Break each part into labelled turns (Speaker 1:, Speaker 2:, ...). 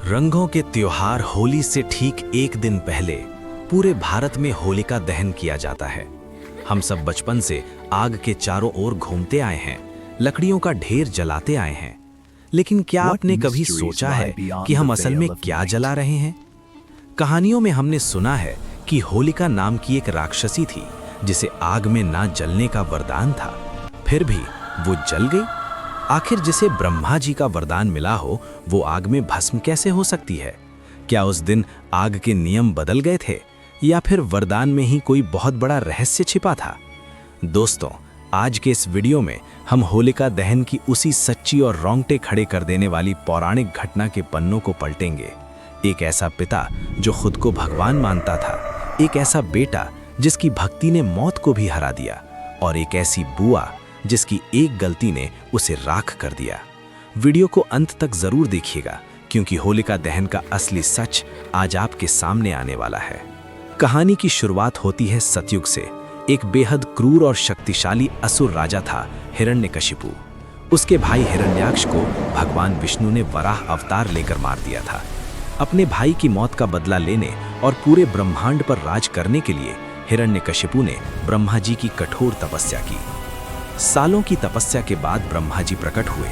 Speaker 1: रंगों के त्योहार होली से ठीक एक दिन पहले पूरे भारत में होलिका दहन किया जाता है। हम सब बचपन से आग के चारों ओर घूमते आए हैं, लकड़ियों का ढेर जलाते आए हैं। लेकिन क्या आपने कभी सोचा है कि हम असल में क्या जला रहे हैं? कहानियों में हमने सुना है कि होलिका नाम की एक राक्षसी थी जिसे आग में ना जलने का वरदान था, फिर भी वो जल गई। आखिर जिसे ब्रह्मा जी का वरदान मिला हो वो आग में भस्म कैसे हो सकती है? क्या उस दिन आग के नियम बदल गए थे या फिर वरदान में ही कोई बहुत बड़ा रहस्य छिपा था? दोस्तों, आज के इस वीडियो में हम होलिका दहन की उसी सच्ची और रोंगटे खड़े कर देने वाली पौराणिक घटना के पन्नों को पलटेंगे। एक ऐसा पिता जो खुद को भगवान मानता था, एक ऐसा बेटा जिसकी भक्ति ने मौत को भी हरा दिया, और एक ऐसी बुआ जिसकी एक गलती ने उसे राख कर दिया। वीडियो को अंत तक जरूर देखिएगा क्योंकि होलिका दहन का असली सच आज आपके सामने आने वाला है। कहानी की शुरुआत होती है सतयुग से। एक बेहद क्रूर और शक्तिशाली असुर राजा था हिरण्यकशिपु। उसके भाई हिरण्याक्ष को भगवान विष्णु ने वराह अवतार लेकर मार दिया था। अपने भाई की मौत का बदला लेने और पूरे ब्रह्मांड पर राज करने के लिए हिरण्यकशिपु ने ब्रह्मा जी की कठोर तपस्या की। सालों की तपस्या के बाद ब्रह्मा जी प्रकट हुए।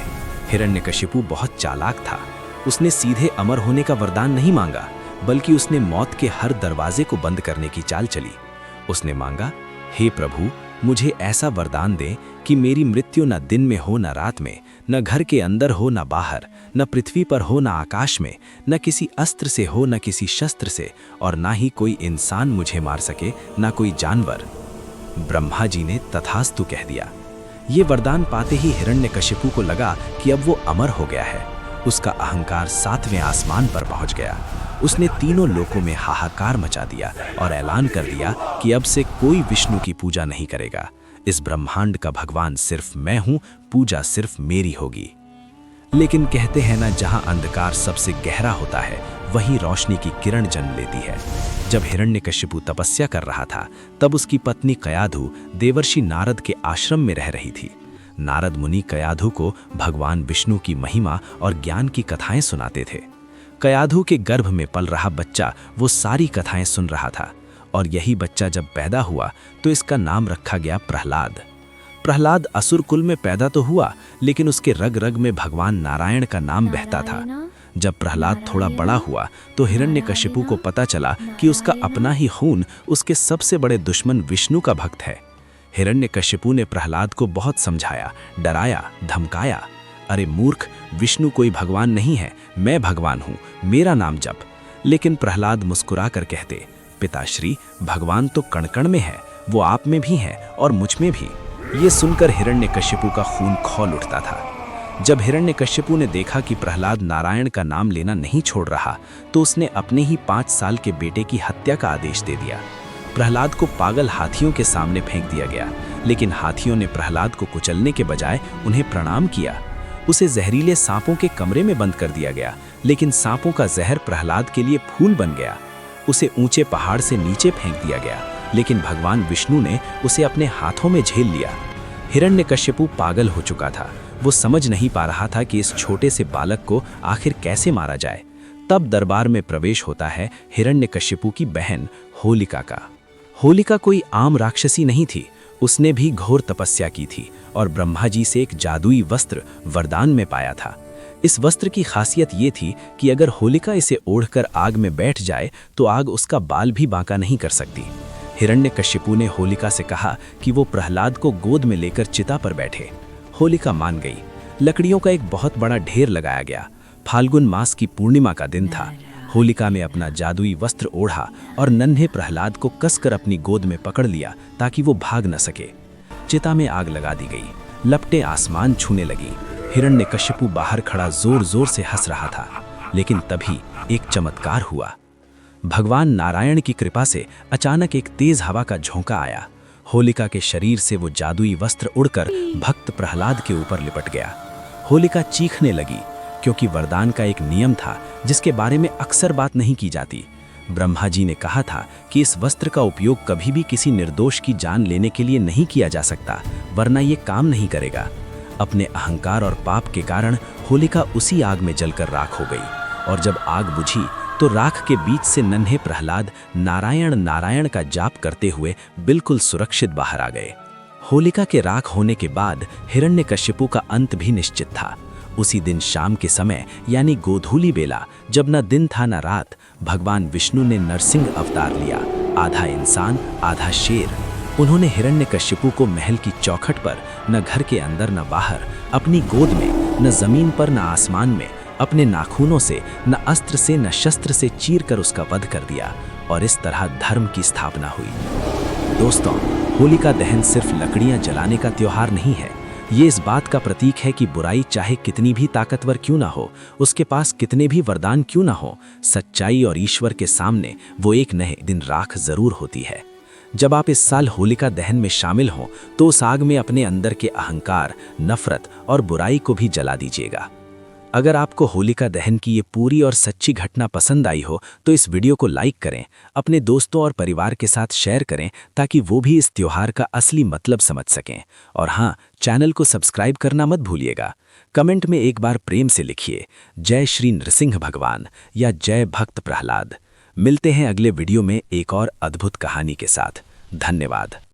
Speaker 1: हिरण्यकशिपु बहुत चालाक था। उसने सीधे अमर होने का वरदान नहीं मांगा, बल्कि उसने मौत के हर दरवाजे को बंद करने की चाल चली। उसने मांगा, हे प्रभु, मुझे ऐसा वरदान दें कि मेरी मृत्यु न दिन में हो न रात में, न घर के अंदर हो न बाहर, न पृथ्वी पर हो न आकाश में, न किसी अस्त्र से हो न किसी शस्त्र से, और ना ही कोई इंसान मुझे मार सके, न कोई जानवर। ब्रह्मा जी ने तथास्तु कह दिया। ये वरदान पाते ही हिरण्यकशिपु को लगा कि अब वो अमर हो गया है। उसका अहंकार 7वें आसमान पर पहुंच गया। उसने तीनों लोकों में हाहाकार मचा दिया और ऐलान कर दिया कि अब से कोई विष्णु की पूजा नहीं करेगा। इस ब्रह्मांड का भगवान सिर्फ मैं हूं, पूजा सिर्फ मेरी होगी। लेकिन कहते हैं ना, जहां अंधकार सबसे गहरा होता है वहीं रोशनी की किरण जन्म लेती है। जब हिरण्यकशिपु तपस्या कर रहा था तब उसकी पत्नी कयाधु देवर्षि नारद के आश्रम में रह रही थी। नारद मुनि कयाधु को भगवान विष्णु की महिमा और ज्ञान की कथाएं सुनाते थे। कयाधु के गर्भ में पल रहा बच्चा वो सारी कथाएं सुन रहा था, और यही बच्चा जब पैदा हुआ तो इसका नाम रखा गया प्रहलाद। प्रहलाद असुर कुल में पैदा तो हुआ, लेकिन उसके रग रग में भगवान नारायण का नाम बहता था। जब प्रहलाद थोड़ा बड़ा हुआ तो हिरण्यकशिपु को पता चला कि उसका अपना ही खून उसके सबसे बड़े दुश्मन विष्णु का भक्त है। हिरण्यकशिपु ने प्रहलाद को बहुत समझाया, डराया, धमकाया। अरे मूर्ख, विष्णु कोई भगवान नहीं है, मैं भगवान हूँ, मेरा नाम जप। लेकिन प्रहलाद मुस्कुरा कर कहते, पिताश्री, भगवान तो कण कण में है, वो आप में भी है और मुझ में भी। ये सुनकर हिरण्यकशिपु का खून खौल उठता था। जब हिरण्यकशिपु ने देखा कि प्रहलाद नारायण का नाम लेना नहीं छोड़ रहा तो उसने अपने ही 5 साल के बेटे की हत्या का आदेश दे दिया। प्रहलाद को पागल हाथियों के सामने फेंक दिया गया, लेकिन हाथियों ने प्रहलाद को कुचलने के बजाय उन्हें प्रणाम किया। उसे जहरीले सांपों के कमरे में बंद कर दिया गया, लेकिन सांपों का जहर प्रहलाद के लिए फूल बन गया। उसे ऊंचे पहाड़ से नीचे फेंक दिया गया, लेकिन भगवान विष्णु ने उसे अपने हाथों में झेल लिया। हिरण्यकशिपु पागल हो चुका था। वो समझ नहीं पा रहा था कि इस छोटे से बालक को आखिर कैसे मारा जाए। तब दरबार में प्रवेश होता है हिरण्यकशिपु की बहन होलिका का। होलिका कोई आम राक्षसी नहीं थी। उसने भी घोर तपस्या की थी और ब्रह्मा जी से एक जादुई वस्त्र वरदान में पाया था। इस वस्त्र की खासियत ये थी कि अगर होलिका इसे ओढ़कर आग में बैठ जाए तो आग उसका बाल भी बांका नहीं कर सकती। हिरण्यकशिपु ने होलिका से कहा कि वो प्रहलाद को गोद में लेकर चिता पर बैठे। होलिका मान गई। लकड़ियों का एक बहुत बड़ा ढेर लगाया गया। फाल्गुन मास की पूर्णिमा का दिन था। होलिका ने अपना जादुई वस्त्र ओढ़ा और नन्हे प्रहलाद को कसकर अपनी गोद में पकड़ लिया ताकि वो भाग न सके। चिता में आग लगा दी गई। लपटें आसमान छूने लगी। हिरण्यकशिपु बाहर खड़ा जोर जोर से हंस रहा था, लेकिन तभी एक चमत्कार हुआ। भगवान नारायण की कृपा से अचानक एक तेज हवा का झोंका आया। होलिका के शरीर से वो जादुई वस्त्र उड़कर भक्त प्रहलाद के ऊपर लिपट गया। होलिका चीखने लगी, क्योंकि वरदान का एक नियम था जिसके बारे में अक्सर बात नहीं की जाती। ब्रह्मा जी ने कहा था कि इस वस्त्र का उपयोग कभी भी किसी निर्दोष की जान लेने के लिए नहीं किया जा सकता, वरना ये काम नहीं करेगा। अपने अहंकार और पाप के कारण होलिका उसी आग में जलकर राख हो गई। और जब आग बुझी तो राख के बीच से नन्हे प्रहलाद नारायण नारायण का जाप करते हुए बिल्कुल सुरक्षित बाहर आ गए। होलिका के राख होने के बाद हिरण्यकश्यपु का अंत भी निश्चित था। उसी दिन शाम के समय यानी गोधूली बेला, जब न दिन था न रात, भगवान विष्णु ने नरसिंह अवतार लिया, आधा इंसान आधा शेर। उन्होंने हिरण्यकश्यपु को महल की चौखट पर, न घर के अंदर न बाहर, अपनी गोद में, न जमीन पर न आसमान में, अपने नाखूनों से, न अस्त्र से न शस्त्र से चीर कर उसका वध कर दिया और इस तरह धर्म की स्थापना हुई। दोस्तों, होलिका दहन सिर्फ लकड़ियां जलाने का त्योहार नहीं है, ये इस बात का प्रतीक है कि बुराई चाहे कितनी भी ताकतवर क्यों ना हो, उसके पास कितने भी वरदान क्यों ना हो, सच्चाई और ईश्वर के सामने वो एक नए दिन राख जरूर होती है। जब आप इस साल होलिका दहन में शामिल हों तो उस आग में अपने अंदर के अहंकार, नफरत और बुराई को भी जला दीजिएगा। अगर आपको होलिका दहन की ये पूरी और सच्ची घटना पसंद आई हो तो इस वीडियो को लाइक करें, अपने दोस्तों और परिवार के साथ शेयर करें ताकि वो भी इस त्योहार का असली मतलब समझ सकें। और हाँ, चैनल को सब्सक्राइब करना मत भूलिएगा। कमेंट में एक बार प्रेम से लिखिए जय श्री नृसिंह भगवान या जय भक्त प्रहलाद। मिलते हैं अगले वीडियो में एक और अद्भुत कहानी के साथ। धन्यवाद।